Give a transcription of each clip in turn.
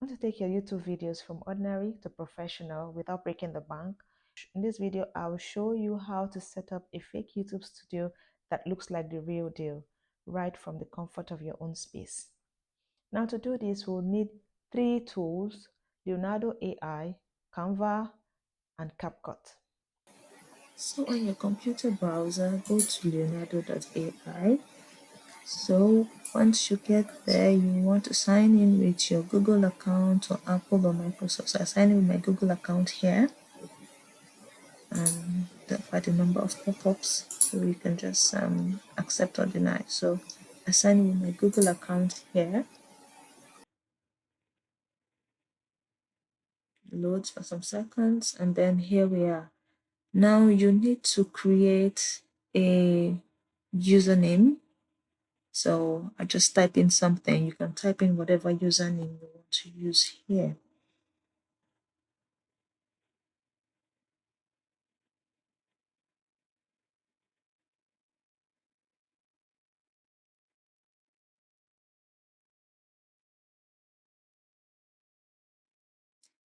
Want to take your YouTube videos from ordinary to professional without breaking the bank? In this video, I will show you how to set up a fake YouTube studio that looks like the real deal, right from the comfort of your own space. Now to do this, we'll need three tools: Leonardo.ai, Canva, and Capcut. So on your computer browser, go to Leonardo.ai. So once you get there, you want to sign in with your Google account or Apple or Microsoft. So I sign in with my Google account here, and there are quite a number of pop-ups, so you can just accept or deny. So I sign in with my Google account here. Loads for some seconds, and then here we are. Now you need to create a username. So I just type in something. You can type in whatever username you want to use here.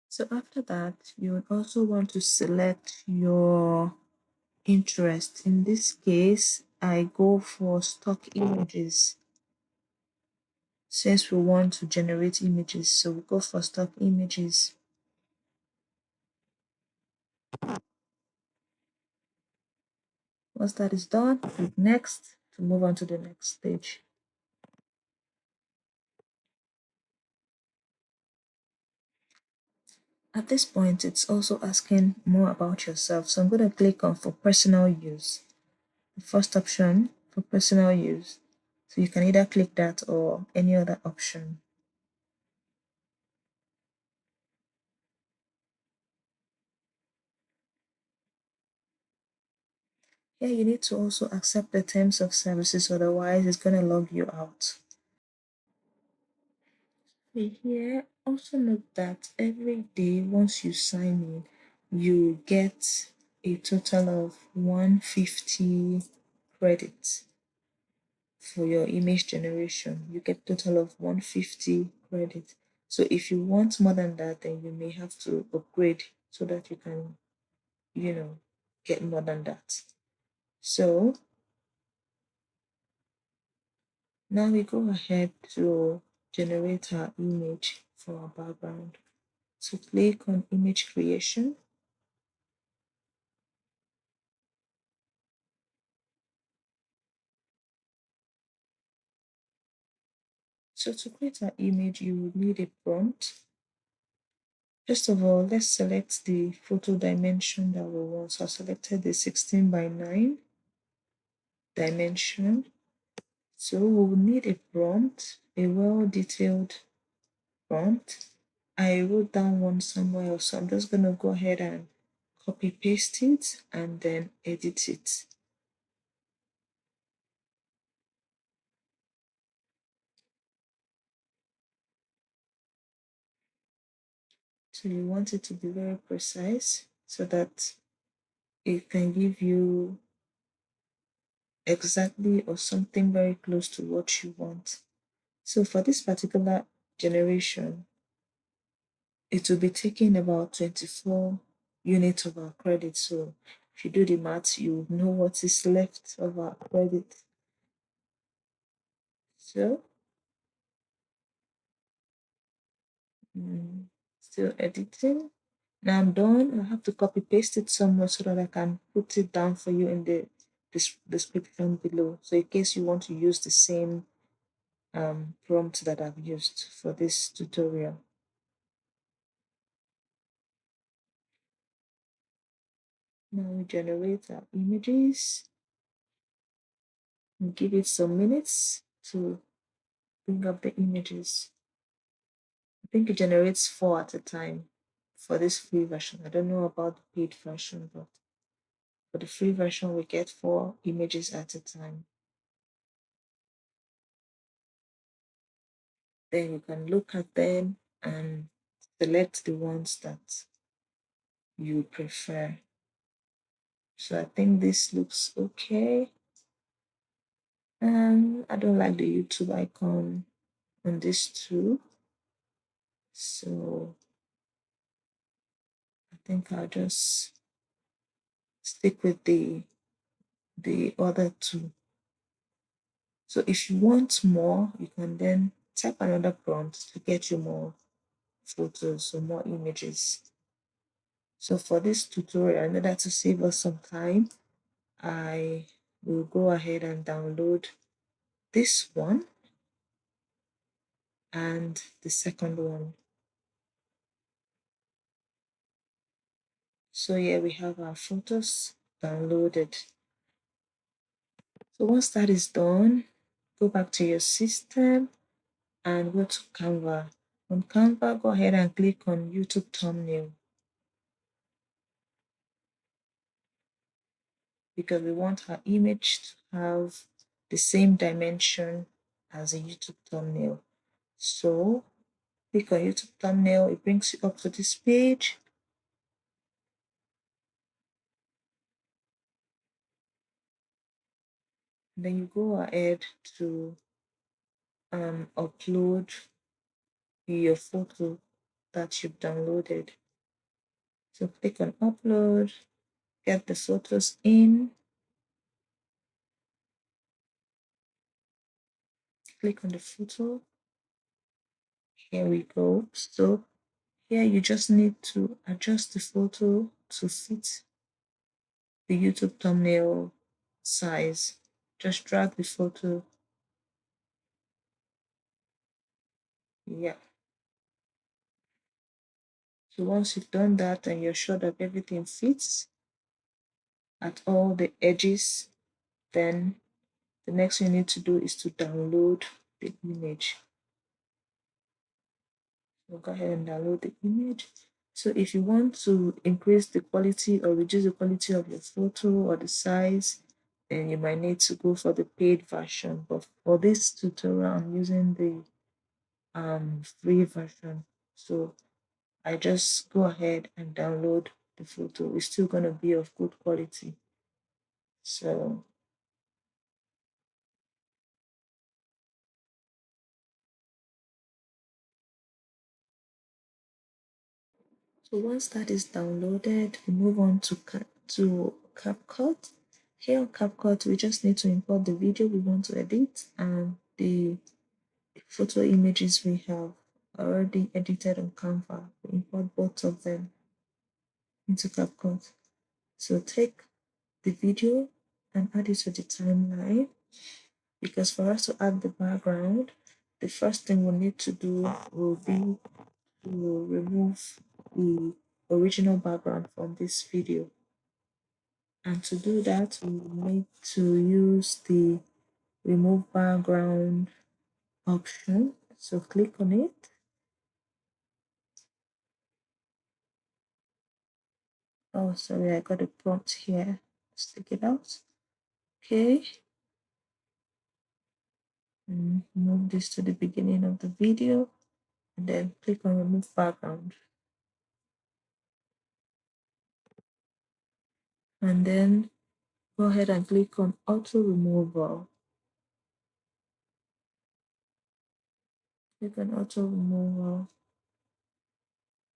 So after that, you would also want to select your interest. In this case, I go for stock images. Since we want to generate images, so we go for stock images. Once that is done, click next to move on to the next stage. At this point, it's also asking more about yourself. So I'm going to click on for personal use. The first option for personal use. So you can either click that or any other option. Here you need to also accept the terms of services, otherwise it's going to log you out. Here, also note that every day once you sign in, you get a total of 150 credits for your image generation. You get a total of 150 credits. So if you want more than that, then you may have to upgrade so that you can, get more than that. So now we go ahead to generate our image for our background. So click on image creation. So to create our image, you will need a prompt. First of all, let's select the photo dimension that we want. So I selected the 16:9 dimension. So we will need a prompt, a well-detailed prompt. I wrote down one somewhere else, so I'm just going to go ahead and copy paste it and then edit it. So you want it to be very precise so that it can give you exactly or something very close to what you want. So for this particular generation, it will be taking about 24 units of our credit. So if you do the math, you know what is left of our credit. So still editing. Now I'm done. I have to copy paste it somewhere so that I can put it down for you in the description below. So in case you want to use the same prompt that I've used for this tutorial. Now we generate our images and give it some minutes to bring up the images. I think it generates 4 at a time for this free version. I don't know about the paid version, but for the free version, we get 4 images at a time. Then you can look at them and select the ones that you prefer. So I think this looks okay. I don't like the YouTube icon on this too. So I think I'll just stick with the other two. So if you want more, you can then type another prompt to get you more photos or more images. So for this tutorial, in order to save us some time, I will go ahead and download this one and the second one. So here we have our photos downloaded. So once that is done, go back to your system and go to Canva. On Canva, go ahead and click on YouTube thumbnail because we want our image to have the same dimension as a YouTube thumbnail. So click on YouTube thumbnail, it brings you up to this page. Then you go ahead to upload your photo that you've downloaded. So click on upload, get the photos in, click on the photo. Here we go. So here you just need to adjust the photo to fit the YouTube thumbnail size. Just drag the photo. Yeah. So once you've done that and you're sure that everything fits at all the edges, then the next thing you need to do is to download the image. So go ahead and download the image. So if you want to increase the quality or reduce the quality of your photo or the size, then you might need to go for the paid version. But for this tutorial, I'm using the free version. So I just go ahead and download the photo. It's still gonna be of good quality. So once that is downloaded, we move on to Capcut. Here on Capcut, we just need to import the video we want to edit and the photo images we have already edited on Canva. We import both of them into Capcut. So take the video and add it to the timeline, because for us to add the background, the first thing we need to do will be to remove the original background from this video. And to do that, we need to use the remove background option. So click on it. Oh, sorry, I got a prompt here. Let's take it out. Okay. And move this to the beginning of the video and then click on remove background. And then go ahead and click on auto removal. Click on auto removal.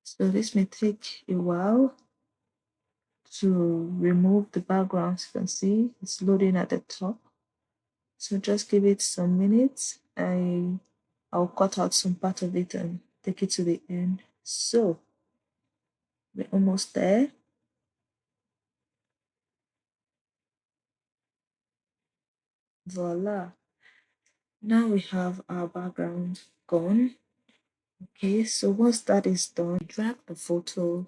So this may take a while to remove the background. You can see it's loading at the top. So just give it some minutes. I'll cut out some part of it and take it to the end. So we're almost there. Voila. Now we have our background gone. Okay, so once that is done, drag the photo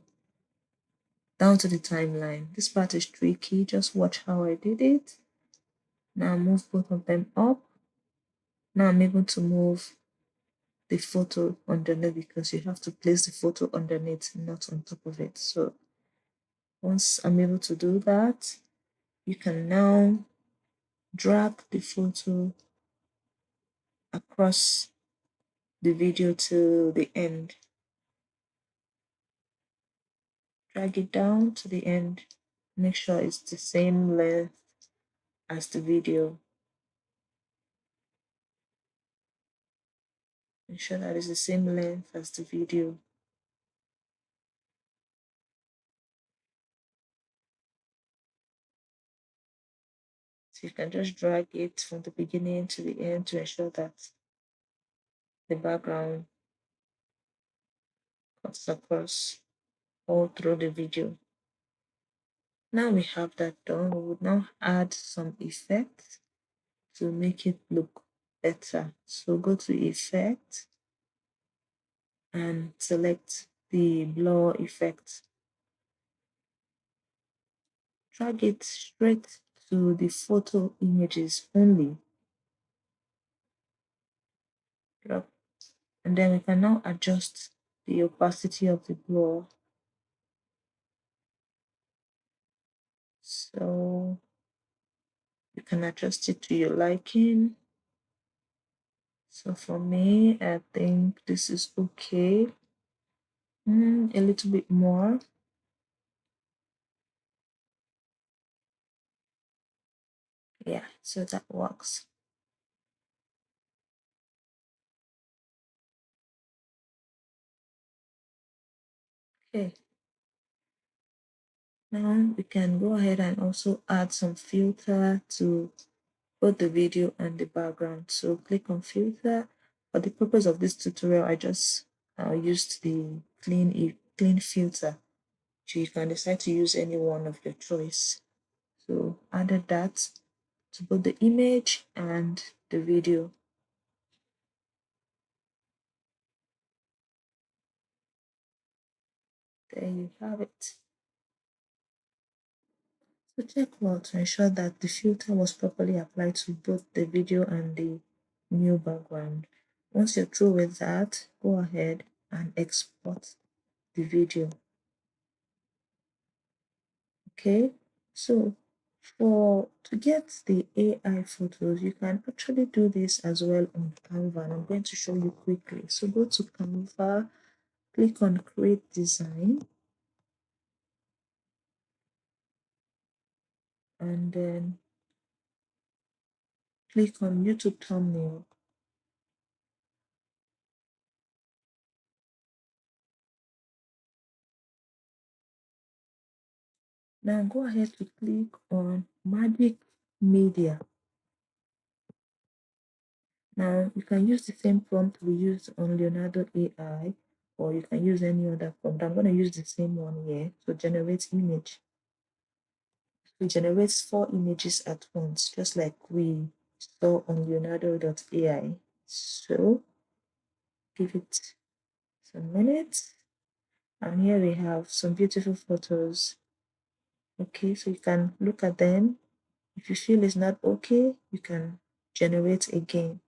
down to the timeline. This part is tricky. Just watch how I did it. Now move both of them up. Now I'm able to move the photo underneath because you have to place the photo underneath, not on top of it. So once I'm able to do that, you can now drag the photo across the video to the end. Drag it down to the end. Make sure it's the same length as the video. Ensure that it's the same length as the video. So you can just drag it from the beginning to the end to ensure that the background cuts across all through the video. Now we have that done, we would now add some effects to make it look better. So go to Effect and select the blur effect. Drag it straight to the photo images only. Drop. And then we can now adjust the opacity of the blur. So you can adjust it to your liking. So for me, I think this is okay. A little bit more. Yeah, so that works. Okay. Now we can go ahead and also add some filter to both the video and the background. So click on filter. For the purpose of this tutorial, I just used the clean filter. So you can decide to use any one of your choice. So added that to both the image and the video. There you have it. So check well to ensure that the filter was properly applied to both the video and the new background. Once you're through with that, go ahead and export the video. Okay, so to get the AI photos, you can actually do this as well on Canva, and I'm going to show you quickly. So go to Canva, click on Create Design, and then click on YouTube Thumbnail. Now go ahead to click on Magic Media. Now you can use the same prompt we used on Leonardo.ai, or you can use any other prompt. I'm going to use the same one here. So generate image. It generates 4 images at once, just like we saw on Leonardo.ai. So give it some minutes. And here we have some beautiful photos. Okay, so you can look at them. If you feel it's not okay, you can generate again.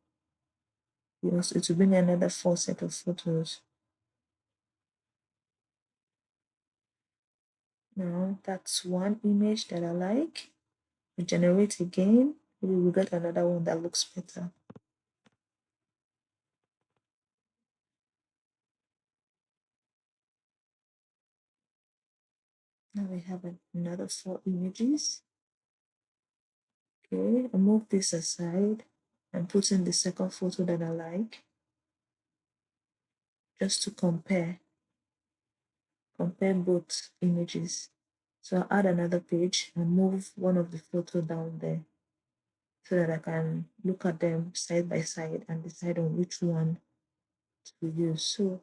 Yes, it will bring another 4 set of photos. Now that's one image that I like. We generate again. Maybe we'll get another one that looks better. Now we have another 4 images. Okay, I move this aside and put in the second photo that I like, just to compare both images. So I'll add another page and move one of the photo down there so that I can look at them side by side and decide on which one to use. So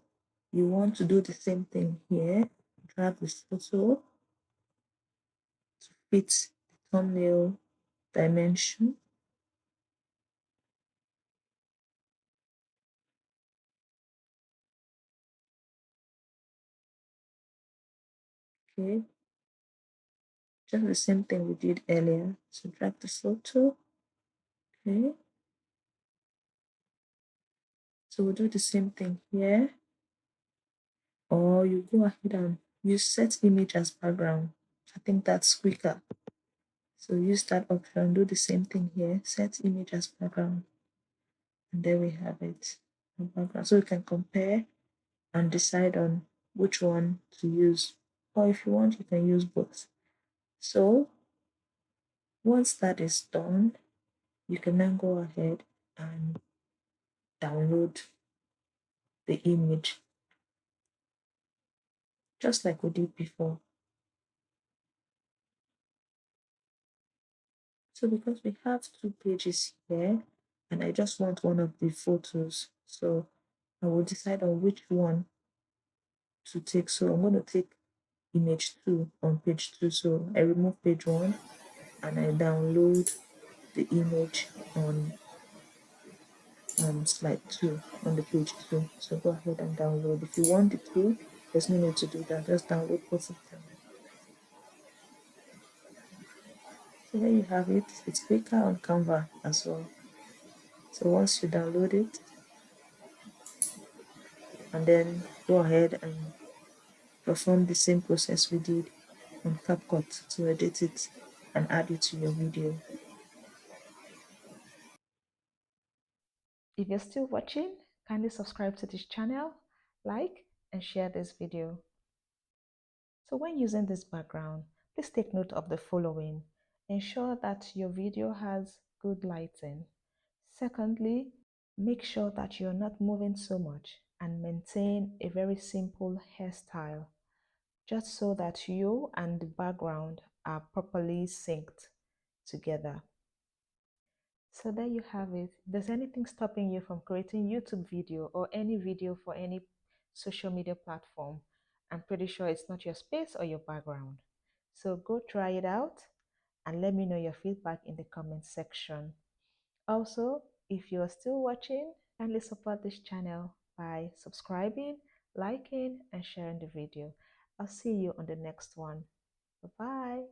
you want to do the same thing here. Drag the photo to fit the thumbnail dimension. Okay, just the same thing we did earlier. So drag the photo. Okay, so we'll do the same thing here. Or you go ahead and use set image as background. I think that's quicker. So use that option, do the same thing here, set image as background. And there we have it. Background. So you can compare and decide on which one to use. Or if you want, you can use both. So once that is done, you can then go ahead and download the image, just like we did before. So because we have two pages here, and I just want one of the photos, so I will decide on which one to take. So I'm going to take image 2 on page 2. So I remove page 1 and I download the image on slide 2 on the page 2. So go ahead and download. If you want the two, there's no need to do that. Just download both of them. So there you have it. It's quicker on Canva as well. So once you download it, and then go ahead and perform the same process we did on Capcut to edit it and add it to your video. If you're still watching, kindly subscribe to this channel, like, and share this video. So when using this background, please take note of the following. Ensure that your video has good lighting. Secondly, make sure that you're not moving so much and maintain a very simple hairstyle, just so that you and the background are properly synced together. So there you have it. If there's anything stopping you from creating YouTube video or any video for any social media platform, I'm pretty sure it's not your space or your background. So go try it out and let me know your feedback in the comment section. Also, if you're still watching, kindly support this channel by subscribing, liking, and sharing the video. I'll see you on the next one. Bye-bye.